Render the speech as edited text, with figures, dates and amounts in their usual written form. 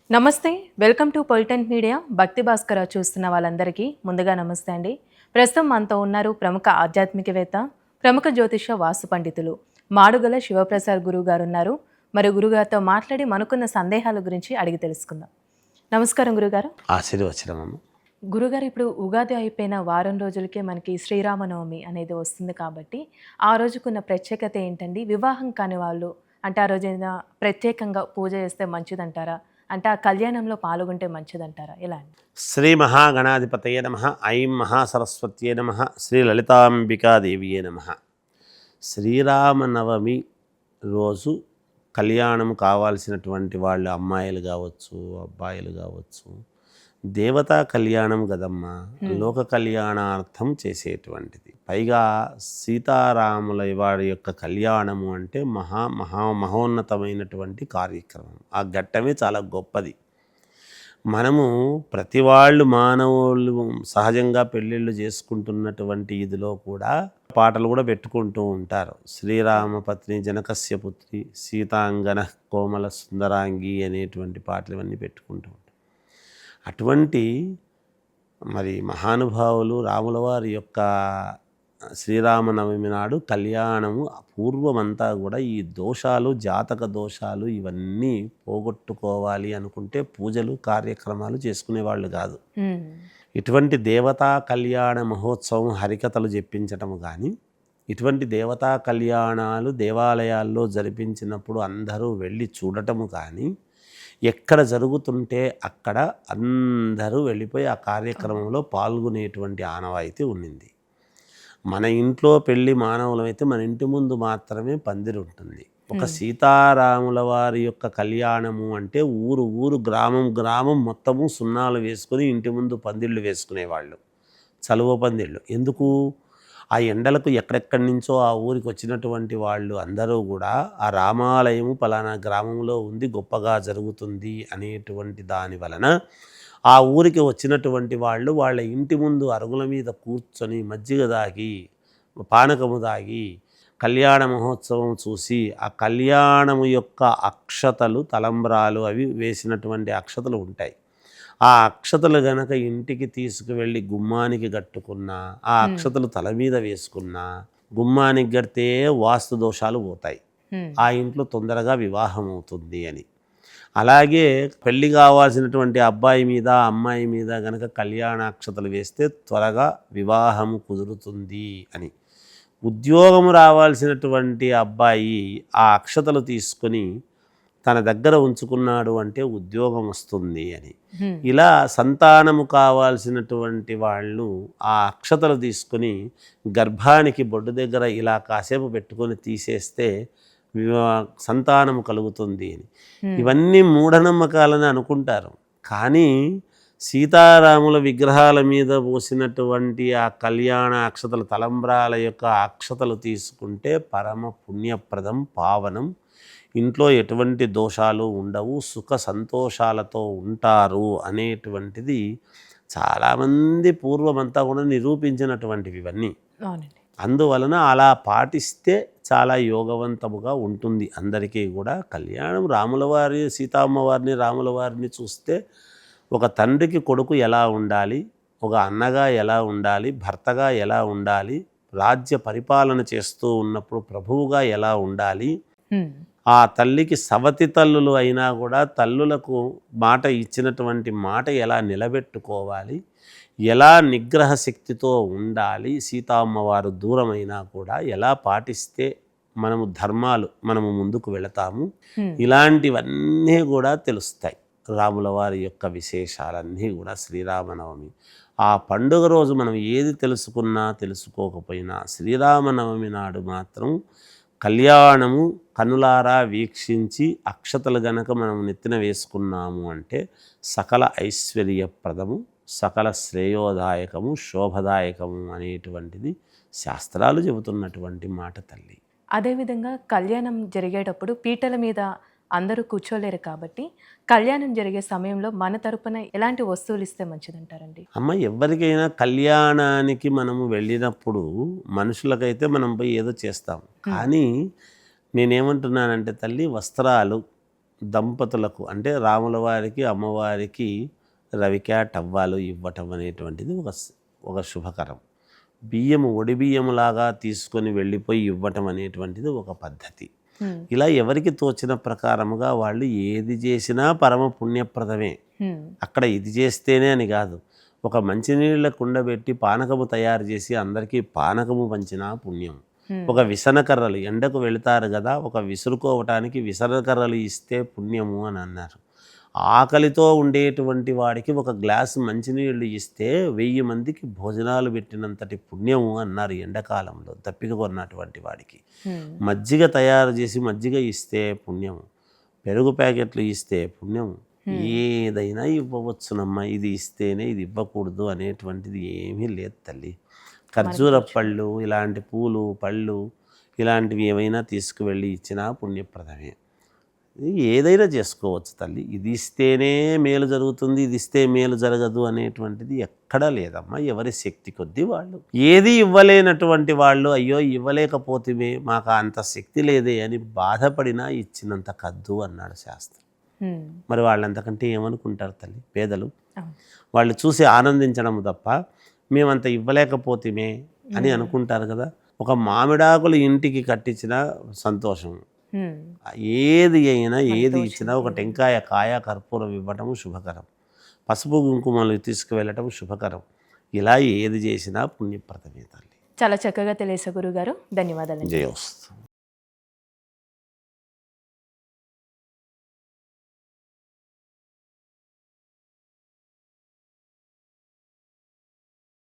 నమస్తే. Welcome to Politent media. భక్తి భాస్కర చూస్తున్న వాళ్ళందరికీ ముందుగా నమస్తే అండి. ప్రస్తుతం మనతో ఉన్నారు ప్రముఖ ఆధ్యాత్మికవేత్త, ప్రముఖ జ్యోతిష వాస్తు పండితులు మాడుగుల శివప్రసాద్ గురువు గారు ఉన్నారు. మరి గురుగారితో మాట్లాడి మనకున్న సందేహాల గురించి అడిగి తెలుసుకుందాం. నమస్కారం గురుగారు. ఆశీర్వచనము. గురుగారు, ఇప్పుడు ఉగాది అయిపోయిన వారం రోజులకే మనకి శ్రీరామనవమి అనేది వస్తుంది కాబట్టి ఆ రోజుకున్న ప్రత్యేకత ఏంటండి? వివాహం కాని వాళ్ళు అంటే ఆ రోజైనా ప్రత్యేకంగా పూజ చేస్తే మంచిదంటారా? అంటే ఆ కళ్యాణంలో పాల్గొంటే మంచిదంటారా? ఎలా అండి? శ్రీ మహాగణాధిపతయే నమః. ఐం మహాసరస్వత్యే నమః. శ్రీ లలితాంబికాదేవియే నమః. శ్రీరామనవమి రోజు కళ్యాణం కావాల్సినటువంటి వాళ్ళు అమ్మాయిలు కావచ్చు, అబ్బాయిలు కావచ్చు, దేవతా కళ్యాణం కదమ్మా, లోక కళ్యాణార్థం చేసేటువంటిది. పైగా సీతారాముల వారి యొక్క కళ్యాణము అంటే మహోన్నతమైనటువంటి కార్యక్రమం. ఆ ఘట్టమే చాలా గొప్పది. మనము ప్రతి వాళ్ళు మానవులు సహజంగా పెళ్ళిళ్ళు చేసుకుంటున్నటువంటి ఇదిలో కూడా పాటలు కూడా పెట్టుకుంటూ ఉంటారు. శ్రీరామపత్ని జనకస్య పుత్రి సీతాంగన కోమల సుందరాంగి అనేటువంటి పాటలు ఇవన్నీ పెట్టుకుంటూ ఉంటారు. అటువంటి మరి మహానుభావులు రాముల వారి యొక్క శ్రీరామనవమి నాడు కళ్యాణము పూర్వమంతా కూడా ఈ దోషాలు, జాతక దోషాలు ఇవన్నీ పోగొట్టుకోవాలి అనుకుంటే పూజలు కార్యక్రమాలు చేసుకునేవాళ్ళు కాదు. ఇటువంటి దేవతా కళ్యాణ మహోత్సవం హరికథలు చెప్పించటము కానీ, ఇటువంటి దేవతా కళ్యాణాలు దేవాలయాల్లో జరిపించినప్పుడు అందరూ వెళ్ళి చూడటము కానీ, ఎక్కడ జరుగుతుంటే అక్కడ అందరూ వెళ్ళిపోయి ఆ కార్యక్రమంలో పాల్గొనేటువంటి ఆనవాయితీ ఉన్నింది. మన ఇంట్లో పెళ్ళి మానవులమైతే మన ఇంటి ముందు మాత్రమే పందిరి ఉంటుంది. ఒక సీతారాముల వారి యొక్క కళ్యాణము అంటే ఊరు గ్రామం మొత్తము సున్నాలు వేసుకొని ఇంటి ముందు పందిళ్ళు వేసుకునేవాళ్ళు, చలువ పందిళ్ళు. ఎందుకు? ఆ ఎండలకు ఎక్కడెక్కడి నుంచో ఆ ఊరికి వచ్చినటువంటి వాళ్ళు అందరూ కూడా ఆ రామాలయము పలానా గ్రామంలో ఉంది, గొప్పగా జరుగుతుంది అనేటువంటి దాని వలన ఆ ఊరికి వచ్చినటువంటి వాళ్ళు వాళ్ళ ఇంటి ముందు అరుగుల మీద కూర్చొని మజ్జిగ దాగి, పానకము దాగి కళ్యాణ మహోత్సవం చూసి ఆ కళ్యాణము యొక్క అక్షతలు, తలంబ్రాలు అవి వేసినటువంటి అక్షతలు ఉంటాయి. ఆ అక్షతలు గనక ఇంటికి తీసుకువెళ్ళి గుమ్మానికి కట్టుకున్నా, ఆ అక్షతలు తల మీద వేసుకున్నా, గుమ్మానికి కడితే వాస్తు దోషాలు పోతాయి, ఆ ఇంట్లో తొందరగా వివాహం అవుతుంది అని. అలాగే పెళ్ళి కావాల్సినటువంటి అబ్బాయి మీద అమ్మాయి మీద గనక కళ్యాణాక్షతలు వేస్తే త్వరగా వివాహం కుదురుతుంది అని. ఉద్యోగము రావాల్సినటువంటి అబ్బాయి ఆ అక్షతలు తీసుకొని తన దగ్గర ఉంచుకున్నాడు అంటే ఉద్యోగం వస్తుంది అని. ఇలా సంతానము కావాల్సినటువంటి వాళ్ళు ఆ అక్షతలు తీసుకొని గర్భానికి బొడ్డు దగ్గర ఇలా కాసేపు పెట్టుకొని తీసేస్తే సంతానము కలుగుతుంది అని. ఇవన్నీ మూఢనమ్మకాలని అనుకుంటారు. కానీ సీతారాముల విగ్రహాల మీద పోసినటువంటి ఆ కళ్యాణ అక్షతలు, తలంబ్రాల యొక్క అక్షతలు తీసుకుంటే పరమ పుణ్యప్రదం, పావనం. ఇంట్లో ఎటువంటి దోషాలు ఉండవు, సుఖ సంతోషాలతో ఉంటారు అనేటువంటిది చాలామంది పూర్వమంతా కూడా నిరూపించినటువంటివి ఇవన్నీ. అందువలన అలా పాటిస్తే చాలా యోగవంతముగా ఉంటుంది అందరికీ కూడా. కళ్యాణం రాముల వారి, సీతమ్మ వారిని, రాముల వారిని చూస్తే ఒక తండ్రికి కొడుకు ఎలా ఉండాలి, ఒక అన్నగా ఎలా ఉండాలి, భర్తగా ఎలా ఉండాలి, రాజ్య పరిపాలన చేస్తూ ఉన్నప్పుడు ప్రభువుగా ఎలా ఉండాలి, ఆ తల్లికి సవతి తల్లులు అయినా కూడా తల్లులకు మాట ఇచ్చినటువంటి మాట ఎలా నిలబెట్టుకోవాలి, ఎలా నిగ్రహ శక్తితో ఉండాలి, సీతమ్మవారు దూరమైనా కూడా ఎలా పాటిస్తే మనము ముందుకు వెళతాము, ఇలాంటివన్నీ కూడా తెలుస్తాయి. రాముల వారి యొక్క విశేషాలన్నీ కూడా శ్రీరామనవమి ఆ పండుగ రోజు మనం ఏది తెలుసుకున్నా తెలుసుకోకపోయినా శ్రీరామనవమి నాడు మాత్రం కళ్యాణము కనులారా వీక్షించి అక్షతలు గనక మనం నెత్తిన వేసుకున్నాము అంటే సకల ఐశ్వర్యప్రదము, సకల శ్రేయోదాయకము, శోభదాయకము అనేటువంటిది శాస్త్రాలు చెబుతున్నటువంటి మాట తల్లి. అదేవిధంగా కళ్యాణం జరిగేటప్పుడు పీటల మీద అందరూ కూర్చోలేరు కాబట్టి కళ్యాణం జరిగే సమయంలో మన తరపున ఎలాంటి వస్తువులు ఇస్తే మంచిదంటారండి? అమ్మ, ఎవరికైనా కళ్యాణానికి మనము వెళ్ళినప్పుడు మనుషులకైతే మనం పోయి ఏదో చేస్తాం. కానీ నేనేమంటున్నానంటే తల్లి, వస్త్రాలు, దంపతులకు అంటే రాముల వారికి అమ్మవారికి రవికా టవ్వాలు ఇవ్వటం అనేటువంటిది ఒక శుభకరం. బియ్యము ఒడి బియ్యములాగా తీసుకొని వెళ్ళిపోయి ఇవ్వటం అనేటువంటిది ఒక పద్ధతి. ఇలా ఎవరికి తోచిన ప్రకారముగా వాళ్ళు ఏది చేసినా పరమ పుణ్యప్రదమే. అక్కడ ఇది చేస్తేనే అని కాదు, ఒక మంచినీళ్ళ కుండ పెట్టి పానకము తయారు చేసి అందరికీ పానకము పంచినా పుణ్యం. ఒక విసనకర్రలు ఎండకు వెళతారు కదా, ఒక విసురుకోవటానికి విసనకర్రలు ఇస్తే పుణ్యము అని అన్నారు. ఆకలితో ఉండేటువంటి వాడికి ఒక గ్లాసు మంచినీళ్ళు ఇస్తే 1000 మందికి భోజనాలు పెట్టినంతటి పుణ్యము అన్నారు ఎండాకాలంలో దప్పిక కొన్నటువంటి వాడికి. మజ్జిగ తయారు చేసి మజ్జిగ ఇస్తే పుణ్యము, పెరుగు ప్యాకెట్లు ఇస్తే పుణ్యము. ఏదైనా ఇవ్వవచ్చునమ్మా, ఇది ఇస్తేనే ఇది ఇవ్వకూడదు అనేటువంటిది ఏమీ లేదు తల్లి. ఖర్జూర పళ్ళు, ఇలాంటి పూలు పళ్ళు ఇలాంటివి ఏమైనా తీసుకువెళ్ళి ఇచ్చినా పుణ్యప్రదమే. ఏదైనా చేసుకోవచ్చు తల్లి. ఇది ఇస్తేనే మేలు జరుగుతుంది, ఇది ఇస్తే మేలు జరగదు అనేటువంటిది ఎక్కడా లేదమ్మా. ఎవరి శక్తి కొద్దీ వాళ్ళు. ఏది ఇవ్వలేనటువంటి వాళ్ళు అయ్యో ఇవ్వలేకపోతే మాకు అంత శక్తి లేదే అని బాధపడినా ఇచ్చినంత కద్దు అన్నాడు శాస్త్రం. మరి వాళ్ళంతకంటే ఏమనుకుంటారు తల్లి పేదలు? వాళ్ళు చూసి ఆనందించడం తప్ప మేమంత ఇవ్వలేకపోతేమే అని అనుకుంటారు కదా. ఒక మామిడాకులు ఇంటికి కట్టించిన సంతోషం, ఏది అయినా ఏది ఇచ్చినా ఒక టెంకాయ కాయ కర్పూరం ఇవ్వటము శుభకరం, పసుపు కుంకుమలు తీసుకువెళ్ళటం శుభకరం. ఇలా ఏది చేసినా పుణ్యప్రదమే తల్లి. చాలా చక్కగా తెలియసే గురుగారు, ధన్యవాదాలు. జయోస్తు.